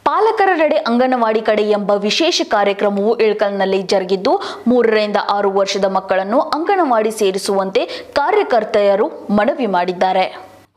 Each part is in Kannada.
ಪಾಲಕರ ನಡೆ ಅಂಗನವಾಡಿ ಕಡೆ ಎಂಬ ವಿಶೇಷ ಕಾರ್ಯಕ್ರಮವು ಇಳಕಲ್ನಲ್ಲಿ ಜರುಗಿದ್ದು 3 ರಿಂದ 6 ವರ್ಷದ ಮಕ್ಕಳನ್ನು ಅಂಗನವಾಡಿ ಸೇರಿಸುವಂತೆ ಕಾರ್ಯಕರ್ತೆಯರು ಮನವಿ ಮಾಡಿದ್ದಾರೆ.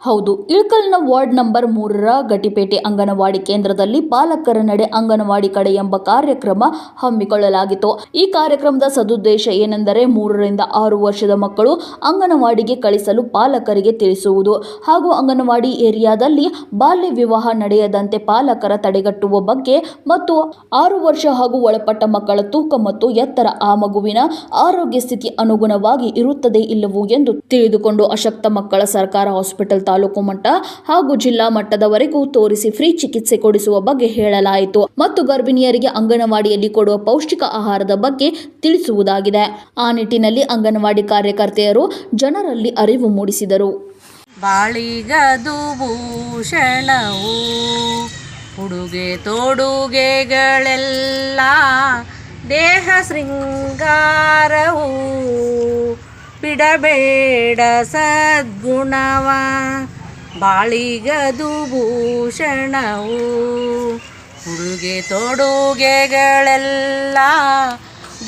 ಹೌದು, ಇಳಕಲ್ನ ವಾರ್ಡ್ ನಂಬರ್ 3ರ ಗಟ್ಟಿಪೇಟೆ ಅಂಗನವಾಡಿ ಕೇಂದ್ರದಲ್ಲಿ ಪಾಲಕರ ನಡೆ ಅಂಗನವಾಡಿ ಕಡೆ ಎಂಬ ಕಾರ್ಯಕ್ರಮ ಹಮ್ಮಿಕೊಳ್ಳಲಾಗಿತ್ತು. ಈ ಕಾರ್ಯಕ್ರಮದ ಸದುದ್ದೇಶ ಏನೆಂದರೆ 3 ರಿಂದ 6 ವರ್ಷದ ಮಕ್ಕಳು ಅಂಗನವಾಡಿಗೆ ಕಳಿಸಲು ಪಾಲಕರಿಗೆ ತಿಳಿಸುವುದು ಹಾಗೂ ಅಂಗನವಾಡಿ ಏರಿಯಾದಲ್ಲಿ ಬಾಲ್ಯ ವಿವಾಹ ನಡೆಯದಂತೆ ಪಾಲಕರ ತಡೆಗಟ್ಟುವ ಬಗ್ಗೆ ಮತ್ತು 6 ವರ್ಷ ಹಾಗೂ ಒಳಪಟ್ಟ ಮಕ್ಕಳ ತೂಕ ಮತ್ತು ಎತ್ತರ ಆ ಮಗುವಿನ ಆರೋಗ್ಯ ಸ್ಥಿತಿ ಅನುಗುಣವಾಗಿ ಇರುತ್ತದೆ ಇಲ್ಲವೋ ಎಂದು ತಿಳಿದುಕೊಂಡು ಅಶಕ್ತ ಮಕ್ಕಳ ಸರ್ಕಾರ ಹಾಸ್ಪಿಟಲ್ ತಾಲೂಕು ಮಟ್ಟ ಹಾಗೂ ಜಿಲ್ಲಾ ಮಟ್ಟದವರೆಗೂ ತೋರಿಸಿ ಫ್ರೀ ಚಿಕಿತ್ಸೆ ಕೊಡಿಸುವ ಬಗ್ಗೆ ಹೇಳಲಾಯಿತು ಮತ್ತು ಗರ್ಭಿಣಿಯರಿಗೆ ಅಂಗನವಾಡಿಯಲ್ಲಿ ಕೊಡುವ ಪೌಷ್ಟಿಕ ಆಹಾರದ ಬಗ್ಗೆ ತಿಳಿಸುವುದಾಗಿದೆ. ಆ ನಿಟ್ಟಿನಲ್ಲಿ ಅಂಗನವಾಡಿ ಕಾರ್ಯಕರ್ತೆಯರು ಜನರಲ್ಲಿ ಅರಿವು ಮೂಡಿಸಿದರು. ಬಾಳಿಗದು ಭೂಷಣವು ಉಡುಗೆ ತೊಡುಗೆಗಳೆಲ್ಲ ದೇಹ ಶೃಂಗಾರವು ಬಿಡಬೇಡ ಸದ್ಗುಣವ ಬಾಳಿಗದು ಭೂಷಣವು ಉಡುಗೆ ತೊಡುಗೆಗಳೆಲ್ಲ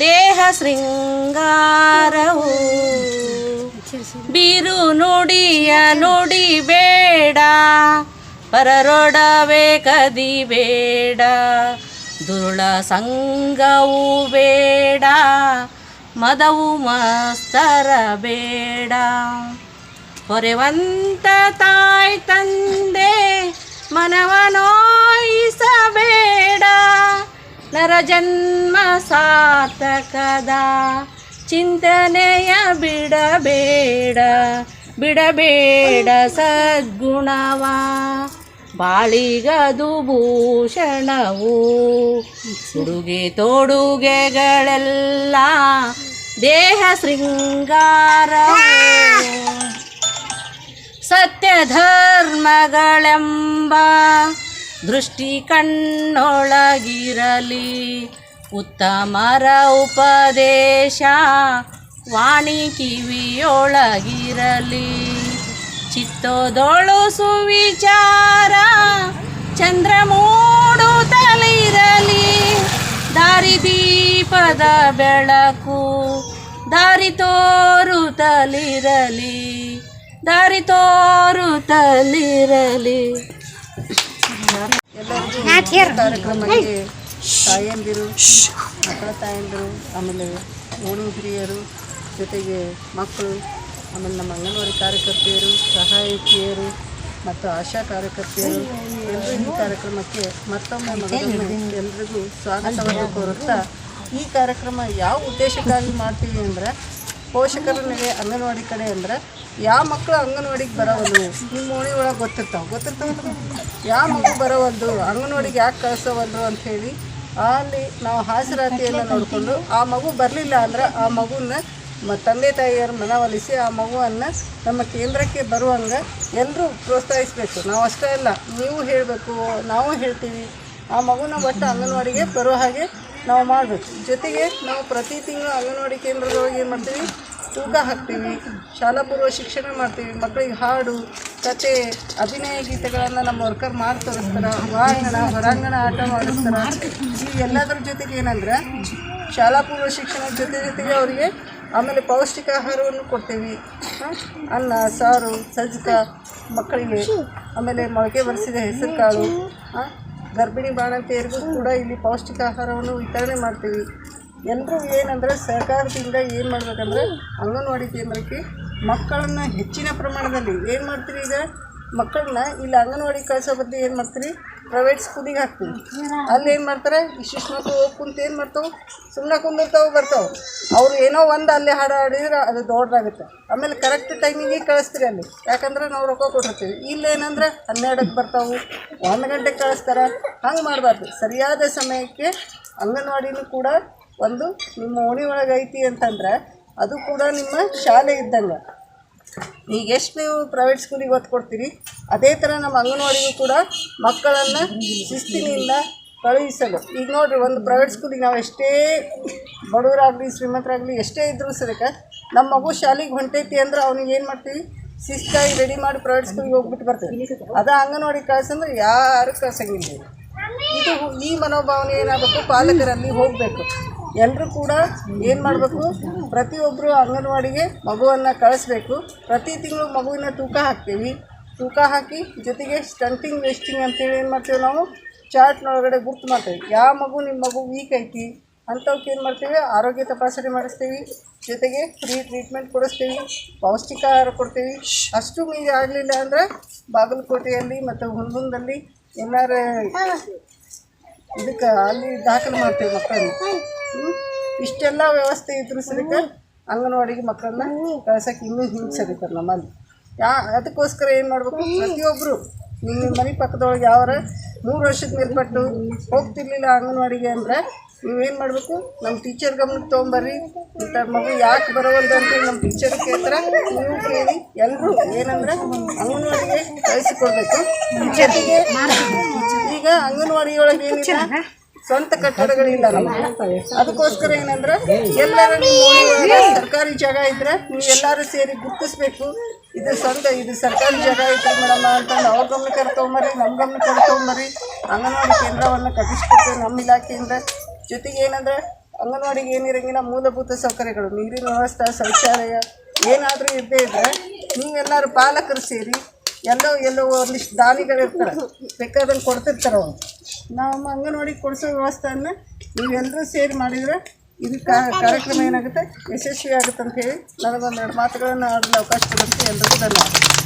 ದೇಹ ಶೃಂಗಾರವು ಬಿರು ನುಡಿಯ ನುಡಿಬೇಡ ಪರರೊಡವೆ ಕದಿಬೇಡ ದುರುಳ ಸಂಗವು ಬೇಡ ಮದವು ಮಸ್ತರ ಬೇಡ ಹೊರೆವಂತ ತಾಯಿ ತಂದೆ ಮನವನೋಯಿಸಬೇಡ ನರಜನ್ಮ ಸಾರ್ಥಕದ ಚಿಂತನೆಯ ಬಿಡಬೇಡ ಸದ್ಗುಣವ ಬಾಳಿಗದು ಭೂಷಣವು ಉಡುಗೆ ತೊಡುಗೆಗಳೆಲ್ಲ ದೇಹ ಶೃಂಗಾರವು ಸತ್ಯ ಧರ್ಮಗಳೆಂಬ ದೃಷ್ಟಿ ಕಣ್ಣೊಳಗಿರಲಿ ಉತ್ತಮರ ಉಪದೇಶ ವಾಣಿ ಕಿವಿಯೊಳಗಿರಲಿ ಚಿತ್ತದೊಳು ಸುವಿಚಾರ ಚಂದ್ರ ಮೂಡುತ್ತಲಿರಲಿ ದಾರಿದೀಪದ ಬೆಳಕು ದಾರಿ ತೋರುತ್ತಲಿರಲಿ. ಕಾರ್ಯಕ್ರಮಕ್ಕೆ ತಾಯಂದಿರು, ಮಕ್ಕಳ ತಾಯಂದಿರು, ಆಮೇಲೆ ಓಣಿ ಹಿರಿಯರು, ಜೊತೆಗೆ ಮಕ್ಕಳು, ಆಮೇಲೆ ನಮ್ಮ ಅಂಗನವಾಡಿ ಕಾರ್ಯಕರ್ತೆಯರು, ಸಹಾಯಕಿಯರು ಮತ್ತು ಆಶಾ ಕಾರ್ಯಕರ್ತೆಯರು ಎಲ್ಲರೂ ಈ ಕಾರ್ಯಕ್ರಮಕ್ಕೆ ಮತ್ತೊಮ್ಮೆ ಎಲ್ರಿಗೂ ಸ್ವಾಗತವನ್ನು ಕೋರುತ್ತಾ, ಈ ಕಾರ್ಯಕ್ರಮ ಯಾವ ಉದ್ದೇಶಕ್ಕಾಗಿ ಮಾಡ್ತೀವಿ ಅಂದರೆ ಪೋಷಕರ ನಡೆ ಅಂಗನವಾಡಿ ಕಡೆ ಅಂದರೆ ಯಾವ ಮಕ್ಕಳು ಅಂಗನವಾಡಿಗೆ ಬರೋವಲ್ದು ನಿಮ್ಮ ಓಣಿ ಒಳಗೆ ಗೊತ್ತಿರ್ತಾವೆ ಯಾವ ಮಗು ಬರೋವಲ್ದು ಅಂಗನವಾಡಿಗೆ ಯಾಕೆ ಕಳಿಸೋವಲ್ದು ಅಂಥೇಳಿ ಅಲ್ಲಿ ನಾವು ಹಾಜರಾತಿಯನ್ನು ನೋಡಿಕೊಂಡು ಆ ಮಗು ಬರಲಿಲ್ಲ ಅಂದರೆ ಆ ಮಗುನ ತಂದೆ ತಾಯಿಯರ ಮನವೊಲಿಸಿ ಆ ಮಗುವನ್ನು ನಮ್ಮ ಕೇಂದ್ರಕ್ಕೆ ಬರುವಂಗೆ ಎಲ್ಲರೂ ಪ್ರೋತ್ಸಾಹಿಸಬೇಕು. ನಾವು ಅಷ್ಟೇ ಅಲ್ಲ, ನೀವು ಹೇಳಬೇಕು, ನಾವು ಹೇಳ್ತೀವಿ. ಆ ಮಗುನ ಒಟ್ಟು ಅಂಗನವಾಡಿಗೆ ಬರೋ ಹಾಗೆ ನಾವು ಮಾಡಬೇಕು. ಜೊತೆಗೆ ನಾವು ಪ್ರತಿ ತಿಂಗಳು ಅಂಗನವಾಡಿ ಕೇಂದ್ರದೊಳಗೆ ಏನು ಮಾಡ್ತೀವಿ, ತೂಕ ಹಾಕ್ತೀವಿ, ಶಾಲಾ ಪೂರ್ವ ಶಿಕ್ಷಣ ಮಾಡ್ತೀವಿ. ಮಕ್ಕಳಿಗೆ ಹಾಡು, ಕತೆ, ಅಭಿನಯ ಗೀತೆಗಳನ್ನು ನಮ್ಮ ವರ್ಕರ್ ಮಾಡಿ ತೋರಿಸ್ತಾರೆ. ಹೊರಾಂಗಣ ಆಟ ಮಾಡಿಸ್ತಾರೆ. ಈ ಎಲ್ಲದರ ಜೊತೆಗೆ ಏನಂದರೆ ಶಾಲಾ ಪೂರ್ವ ಶಿಕ್ಷಣದ ಜೊತೆಗೆ ಅವರಿಗೆ ಆಮೇಲೆ ಪೌಷ್ಟಿಕ ಆಹಾರವನ್ನು ಕೊಡ್ತೀವಿ. ಅನ್ನ, ಸಾರು, ಸಜ್ಜಕ ಮಕ್ಕಳಿಗೆ, ಆಮೇಲೆ ಮೊಳಕೆ ಬರಿಸಿದ ಹೆಸರು ಕಾಳು, ಗರ್ಭಿಣಿ ಬಾಣಂತಿಯರಿಗೂ ಕೂಡ ಇಲ್ಲಿ ಪೌಷ್ಟಿಕ ಆಹಾರವನ್ನು ವಿತರಣೆ ಮಾಡ್ತೀವಿ. ಎಲ್ಲರೂ ಏನಂದರೆ ಸರ್ಕಾರದಿಂದ ಏನು ಮಾಡಬೇಕಂದ್ರೆ ಅಂಗನವಾಡಿ ಕೇಂದ್ರಕ್ಕೆ ಮಕ್ಕಳನ್ನು ಹೆಚ್ಚಿನ ಪ್ರಮಾಣದಲ್ಲಿ ಏನು ಮಾಡ್ತೀರಿ, ಈಗ ಮಕ್ಕಳನ್ನ ಇಲ್ಲಿ ಅಂಗನವಾಡಿ ಕಳಿಸೋ ಬದಲು ಏನು ಮಾಡ್ತೀರಿ, ಪ್ರೈವೇಟ್ ಸ್ಕೂಲಿಗೆ ಹಾಕ್ತೀವಿ. ಅಲ್ಲಿ ಏನು ಮಾಡ್ತಾರೆ, ಇಷ್ಟಿಷ್ಟು ಮಕ್ಕಳು ಹೋಗಿ ಕುಂತು ಏನು ಮಾಡ್ತಾವೆ, ಸುಮ್ಮನೆ ಕುಂದಿರ್ತಾವೆ, ಬರ್ತಾವೆ. ಅವ್ರು ಏನೋ ಒಂದು ಅಲ್ಲಿ ಹಾಡು ಹಾಡಿದ್ರೆ ಅದು ದೊಡ್ಡದಾಗುತ್ತೆ. ಆಮೇಲೆ ಕರೆಕ್ಟ್ ಟೈಮಿಗೆ ಕಳಿಸ್ತೀರಿ ಅಲ್ಲಿ, ಯಾಕಂದ್ರೆ ನಾವು ರೊಕ್ಕ ಕೊಟ್ಟಿರ್ತೀವಿ. ಇಲ್ಲೇನಂದ್ರೆ 12ಕ್ಕೆ ಬರ್ತಾವೆ, 1 ಗಂಟೆಗೆ ಕಳಿಸ್ತಾರೆ. ಹಂಗೆ ಮಾಡಬಾರ್ದು. ಸರಿಯಾದ ಸಮಯಕ್ಕೆ ಅಂಗನವಾಡಿನೂ ಕೂಡ ಒಂದು ನಿಮ್ಮ ಓಣಿ ಒಳಗೆ ಐತಿ ಅಂತಂದ್ರೆ ಅದು ಕೂಡ ನಿಮ್ಮ ಶಾಲೆ ಇದ್ದಂಗೆ. ಈಗ ಎಷ್ಟು ನೀವು ಪ್ರೈವೇಟ್ ಸ್ಕೂಲಿಗೆ ಒತ್ತು ಕೊಡ್ತೀರಿ, ಅದೇ ಥರ ನಮ್ಮ ಅಂಗನವಾಡಿಗೂ ಕೂಡ ಮಕ್ಕಳನ್ನು ಶಿಸ್ತಿನಿಂದ ಕಳುಹಿಸಲು. ಈಗ ನೋಡಿರಿ, ಒಂದು ಪ್ರೈವೇಟ್ ಸ್ಕೂಲಿಗೆ ನಾವು ಎಷ್ಟೇ ಬಡವರಾಗಲಿ ಶ್ರೀಮಂತರಾಗಲಿ ಎಷ್ಟೇ ಇದ್ದರೂ ಸರಿಕ ನಮ್ಮ ಮಗು ಶಾಲೆಗೆ ಹೊಂಟೈತಿ ಅಂದ್ರೆ ಅವ್ನಿಗೆ ಏನು ಮಾಡ್ತೀವಿ, ಶಿಸ್ತಾಗಿ ರೆಡಿ ಮಾಡಿ ಪ್ರೈವೇಟ್ ಸ್ಕೂಲಿಗೆ ಹೋಗ್ಬಿಟ್ಟು ಬರ್ತೀವಿ. ಅದ ಅಂಗನವಾಡಿ ಕಳ್ಸಂದ್ರೆ ಯಾರು ಕಳ್ಸಂಗಿಲ್ಲ. ಇದು ಈ ಮನೋಭಾವನೆ ಏನಾಗಬೇಕು, ಪಾಲಕರಲ್ಲಿ ಹೋಗಬೇಕು. ಎಲ್ಲರೂ ಕೂಡ ಏನು ಮಾಡಬೇಕು, ಪ್ರತಿಯೊಬ್ಬರು ಅಂಗನವಾಡಿಗೆ ಮಗುವನ್ನು ಕಳಿಸ್ಬೇಕು. ಪ್ರತಿ ತಿಂಗಳು ಮಗುವಿನ ತೂಕ ಹಾಕ್ತೀವಿ. ತೂಕ ಹಾಕಿ ಜೊತೆಗೆ ಸ್ಟಂಟಿಂಗ್ ವೇಸ್ಟಿಂಗ್ ಅಂತೇಳಿ ಏನು ಮಾಡ್ತೀವಿ ನಾವು ಚಾರ್ಟ್ನೊಳಗಡೆ ಗುರ್ತು ಮಾಡ್ತೀವಿ. ಯಾವ ಮಗು ನಿಮ್ಮ ಮಗು ವೀಕ್ ಐತಿ ಅಂಥವ್ಕೆ ಏನು ಮಾಡ್ತೀವಿ, ಆರೋಗ್ಯ ತಪಾಸಣೆ ಮಾಡಿಸ್ತೀವಿ. ಜೊತೆಗೆ ಫ್ರೀ ಟ್ರೀಟ್ಮೆಂಟ್ ಕೊಡಿಸ್ತೀವಿ, ಪೌಷ್ಟಿಕ ಆಹಾರ ಕೊಡ್ತೀವಿ. ಅಷ್ಟು ಮೀರಿ ಆಗಲಿಲ್ಲ ಅಂದರೆ ಬಾಗಲಕೋಟೆಯಲ್ಲಿ ಮತ್ತು ಹುಣಗುಂದಲ್ಲಿ ಎಲ್ಲರ ಇದಕ್ಕೆ ಅಲ್ಲಿ ದಾಖಲು ಮಾಡ್ತೀವಿ ಮಕ್ಕಳನ್ನು. ಇಷ್ಟೆಲ್ಲ ವ್ಯವಸ್ಥೆ ಇದ್ರೂ ಸರಿಕ ಅಂಗನವಾಡಿಗೆ ಮಕ್ಕಳನ್ನ ಕಳ್ಸೋಕ್ಕೆ ಇನ್ನೂ ಹಿಂಸರಿತಾರೆ ನಮ್ಮಲ್ಲಿ. ಅದಕ್ಕೋಸ್ಕರ ಏನು ಮಾಡಬೇಕು, ಪ್ರತಿಯೊಬ್ಬರು ನಿಮ್ಮ ಮನೆ ಪಕ್ಕದೊಳಗೆ ಯಾವ್ರ 3 ವರ್ಷದ ಮೇಲ್ಪಟ್ಟು ಹೋಗ್ತಿರ್ಲಿಲ್ಲ ಅಂಗನವಾಡಿಗೆ ಅಂದರೆ ನೀವೇನು ಮಾಡಬೇಕು, ನಮ್ಮ ಟೀಚರ್ ಗಮನಕ್ಕೆ ತೊಗೊಂಬರ್ರಿ. ಇಂಥ ಮಗು ಯಾಕೆ ಬರೋವಲ್ದು ಅಂತೇಳಿ ನಮ್ಮ ಟೀಚರ್ ಕೇಳ್ತಾರೆ. ನೀವು ಕೇಳಿ ಎಲ್ಲರೂ ಏನಂದ್ರೆ ಅಂಗನವಾಡಿಗೆ ಕಳಿಸಿಕೊಡ್ಬೇಕು. ಜೊತೆಗೆ ಈಗ ಅಂಗನವಾಡಿಯೊಳಗೆ ಏನಿಲ್ಲ, ಸ್ವಂತ ಕಟ್ಟಡಗಳಿಲ್ಲ ನಮಗೆ. ಅದಕ್ಕೋಸ್ಕರ ಏನಂದ್ರೆ ಎಲ್ಲರೂ ನೀವು ಸರ್ಕಾರಿ ಜಾಗ ಇದ್ರೆ ನೀವು ಎಲ್ಲರೂ ಸೇರಿ ಗುರುತಿಸ್ಬೇಕು. ಇದು ಸರ್ಕಾರಿ ಜಾಗ ಐತೆ ಮೇಡಮ್ಮ ಅಂತಂದು ಅವ್ರ ಗಮನಕ್ಕೆ ತೊಗೊಂಬರ್ರಿ, ನಮ್ಮ ಗಮನಕ್ಕೆ ತೊಗೊಂಬರ್ರಿ. ಅಂಗನವಾಡಿ ಕೇಂದ್ರವನ್ನು ಕಟ್ಟಿಸ್ಕೊಡ್ತೇವೆ ನಮ್ಮ ಇಲಾಖೆಯಿಂದ. ಜೊತೆಗೆ ಏನಂದರೆ ಅಂಗನವಾಡಿಗೆ ಏನಿರಂಗಿಲ್ಲ, ಮೂಲಭೂತ ಸೌಕರ್ಯಗಳು, ನೀರಿನ ವ್ಯವಸ್ಥೆ, ಶೌಚಾಲಯ ಏನಾದರೂ ಇದ್ದೇ ಇದ್ದರೆ ನೀವೆಲ್ಲರೂ ಪಾಲಕರು ಸೇರಿ ಎಲ್ಲೋ ಒಂದಿಷ್ಟು ದಾನಿಗಳಿರ್ತಾರೆ, ಬೇಕಾದಂಗೆ ಕೊಡ್ತಿರ್ತಾರೆ ಅವರು. ನಾವು ಅಂಗನವಾಡಿಗೆ ಕೊಡಿಸೋ ವ್ಯವಸ್ಥೆಯನ್ನು ನೀವೆಲ್ಲರೂ ಸೇರಿ ಮಾಡಿದರೆ ಇದು ಕಾರ್ಯಕ್ರಮ ಏನಾಗುತ್ತೆ, ಯಶಸ್ವಿ ಆಗುತ್ತೆ ಅಂತ ಹೇಳಿ ನನಗೊಂದೆರಡು ಮಾತುಗಳನ್ನು ಆಡಲು ಅವಕಾಶ ಕೊಡುತ್ತೆ. ಎಲ್ಲರಿಗೂ ಧನ್ಯವಾದ.